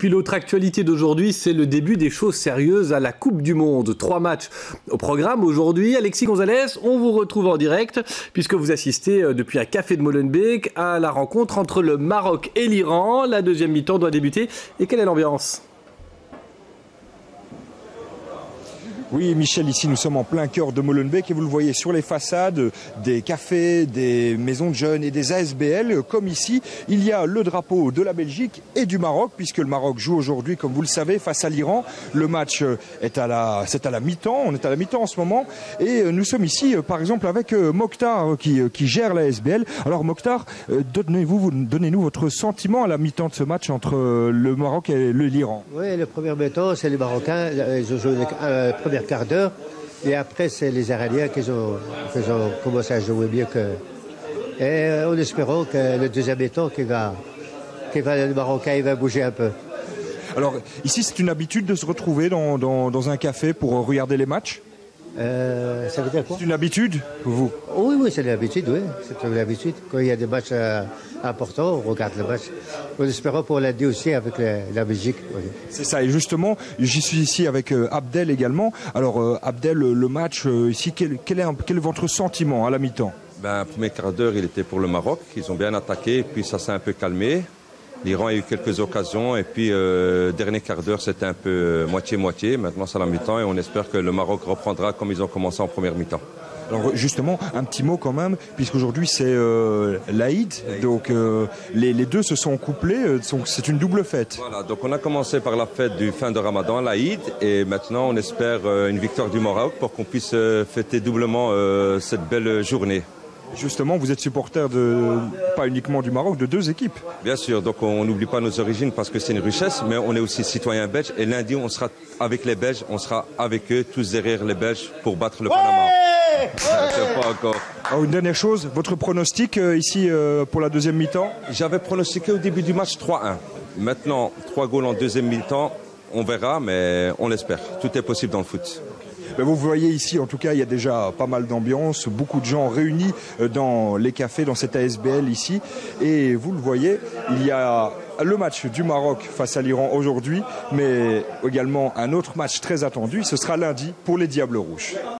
puis l'autre actualité d'aujourd'hui, c'est le début des choses sérieuses à la Coupe du Monde. 3 matchs au programme aujourd'hui. Alexis Gonzalez, on vous retrouve en direct puisque vous assistez depuis un café de Molenbeek à la rencontre entre le Maroc et l'Iran. La deuxième mi-temps doit débuter. Et quelle est l'ambiance ? Oui, Michel, ici nous sommes en plein cœur de Molenbeek et vous le voyez sur les façades des cafés, des maisons de jeunes et des ASBL. Comme ici, il y a le drapeau de la Belgique et du Maroc, puisque le Maroc joue aujourd'hui, comme vous le savez, face à l'Iran. Le match c'est à la mi-temps, on est à la mi-temps en ce moment. Et nous sommes ici, par exemple, avec Mokhtar qui gère la ASBL. Alors Mokhtar, donnez-nous votre sentiment à la mi-temps de ce match entre le Maroc et l'Iran. Oui, le premier mi-temps, c'est les Marocains, ils ont joué le premier quart d'heure, et après c'est les Iraniens qui ont commencé à jouer mieux que. Et en espérant que le deuxième mi-temps, le Marocain il va bouger un peu. Alors ici c'est une habitude de se retrouver dans un café pour regarder les matchs. Ça veut dire quoi? C'est une habitude pour vous? Oui, c'est une habitude, oui. C'est une habitude. Quand il y a des matchs importants, on regarde le match. En espérant pour lundi aussi avec la Belgique. Oui. C'est ça, et justement, j'y suis ici avec Abdel également. Alors Abdel, le match ici, quel est votre sentiment à la mi-temps? Premier quart d'heure, il était pour le Maroc. Ils ont bien attaqué, et puis ça s'est un peu calmé. L'Iran a eu quelques occasions et puis dernier quart d'heure c'était un peu moitié-moitié. Maintenant c'est la mi-temps et on espère que le Maroc reprendra comme ils ont commencé en première mi-temps. Alors justement, un petit mot quand même, puisqu'aujourd'hui c'est l'Aïd, donc les deux se sont couplés, c'est une double fête. Voilà, donc on a commencé par la fête du fin de Ramadan, l'Aïd, et maintenant on espère une victoire du Maroc pour qu'on puisse fêter doublement cette belle journée. Justement, vous êtes supporter pas uniquement du Maroc, de 2 équipes. Bien sûr, donc on n'oublie pas nos origines parce que c'est une richesse, mais on est aussi citoyens belges. Et lundi, on sera avec les Belges, on sera avec eux, tous derrière les Belges pour battre le Panama. Pas encore. Alors une dernière chose, votre pronostic ici pour la deuxième mi-temps? J'avais pronostiqué au début du match 3-1. Maintenant, 3 goals en deuxième mi-temps, on verra, mais on l'espère. Tout est possible dans le foot. Vous voyez ici, en tout cas, il y a déjà pas mal d'ambiance, beaucoup de gens réunis dans les cafés, dans cette ASBL ici. Et vous le voyez, il y a le match du Maroc face à l'Iran aujourd'hui, mais également un autre match très attendu. Ce sera lundi pour les Diables Rouges.